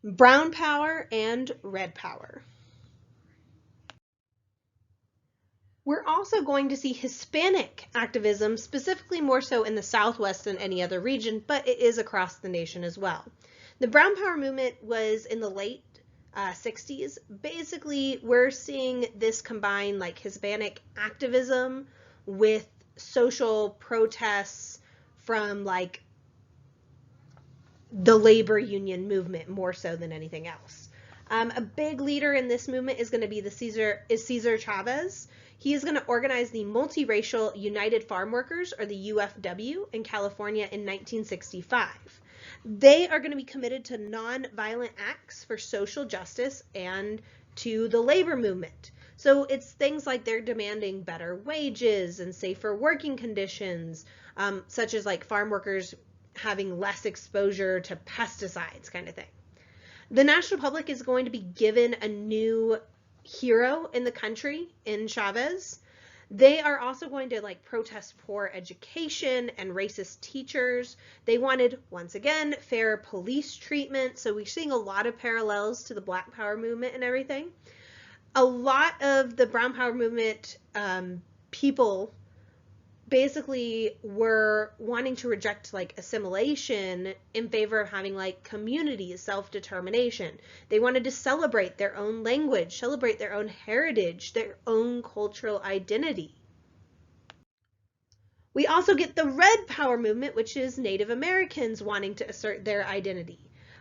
Brown power and red power. We're also going to see Hispanic activism, specifically more so in the Southwest than any other region, but it is across the nation as well. The Brown Power movement was in the late 60s. Basically, we're seeing this combine like Hispanic activism with social protests from like the labor union movement more so than anything else. A big leader in this movement is going to be Cesar Chavez. He is going to organize the Multiracial United Farm Workers, or the UFW, in California in 1965. They are going to be committed to nonviolent acts for social justice and to the labor movement. So it's things like they're demanding better wages and safer working conditions, such as like farm workers having less exposure to pesticides kind of thing. The national public is going to be given a new hero in the country in Chavez. They are also going to like protest poor education and racist teachers. They wanted, once again, fair police treatment. So we're seeing a lot of parallels to the Black Power movement and everything. A lot of the Brown Power movement people basically were wanting to reject like assimilation in favor of having like community self-determination. They wanted to celebrate their own language, celebrate their own heritage, their own cultural identity. We also get the Red Power movement, which is Native Americans wanting to assert their identity.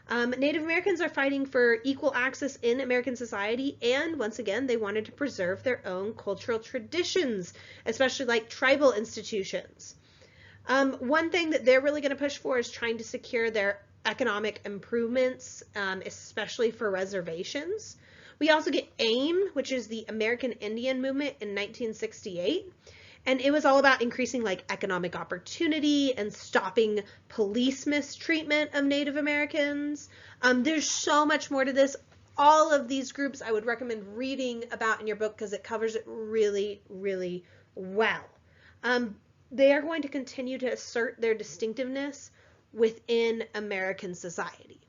Native Americans are fighting for equal access in American society, and once again, they wanted to preserve their own cultural traditions, especially like tribal institutions. One thing that they're really going to push for is trying to secure their economic improvements, especially for reservations. We also get AIM, which is the American Indian Movement in 1968. And it was all about increasing like economic opportunity and stopping police mistreatment of Native Americans. There's so much more to this. All of these groups I would recommend reading about in your book because it covers it really, really well. They are going to continue to assert their distinctiveness within American society.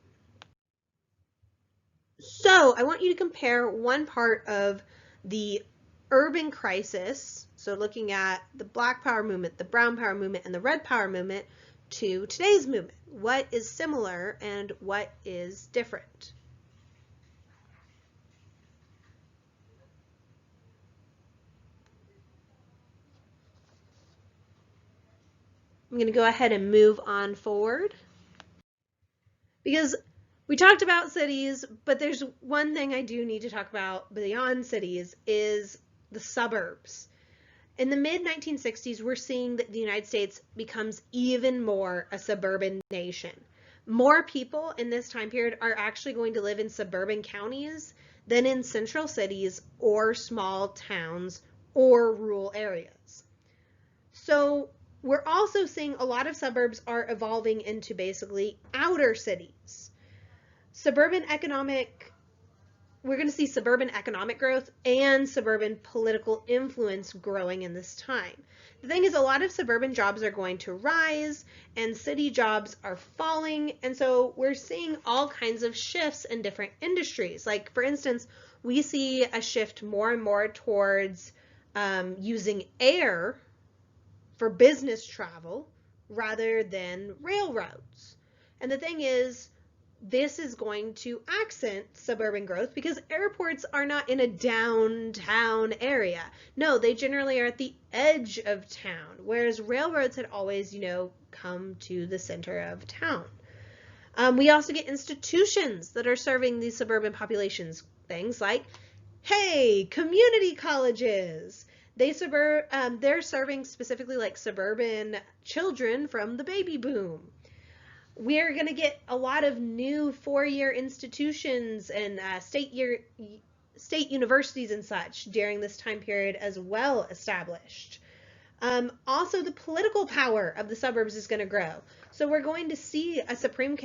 So I want you to compare one part of the urban crisis, so looking at the Black Power movement, the Brown Power movement, and the Red Power movement, to today's movement. What is similar and what is different? I'm going to go ahead and move on forward because we talked about cities, but there's one thing I do need to talk about beyond cities is the suburbs. In the mid-1960s, we're seeing that the United States becomes even more a suburban nation. More people in this time period are actually going to live in suburban counties than in central cities or small towns or rural areas. So we're also seeing a lot of suburbs are evolving into basically outer cities. We're going to see suburban economic growth and suburban political influence growing in this time. The thing is, a lot of suburban jobs are going to rise and city jobs are falling. And so we're seeing all kinds of shifts in different industries. Like, for instance, we see a shift more and more towards using air for business travel rather than railroads. And the thing is, this is going to accent suburban growth because airports are not in a downtown area. No, they generally are at the edge of town, whereas railroads had always, come to the center of town. We also get institutions that are serving these suburban populations. Things like, hey, community colleges. They're serving specifically like suburban children from the baby boom. We're going to get a lot of new four-year institutions and state universities and such during this time period as well established. Also, the political power of the suburbs is going to grow. So we're going to see a Supreme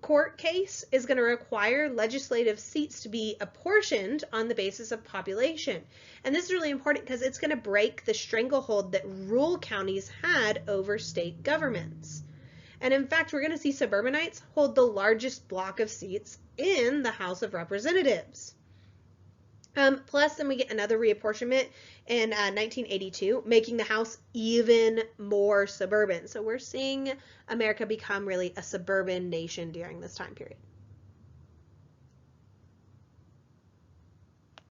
Court case is going to require legislative seats to be apportioned on the basis of population. And this is really important because it's going to break the stranglehold that rural counties had over state governments. And in fact, we're going to see suburbanites hold the largest block of seats in the House of Representatives. Plus, then we get another reapportionment in 1982, making the House even more suburban. So we're seeing America become really a suburban nation during this time period.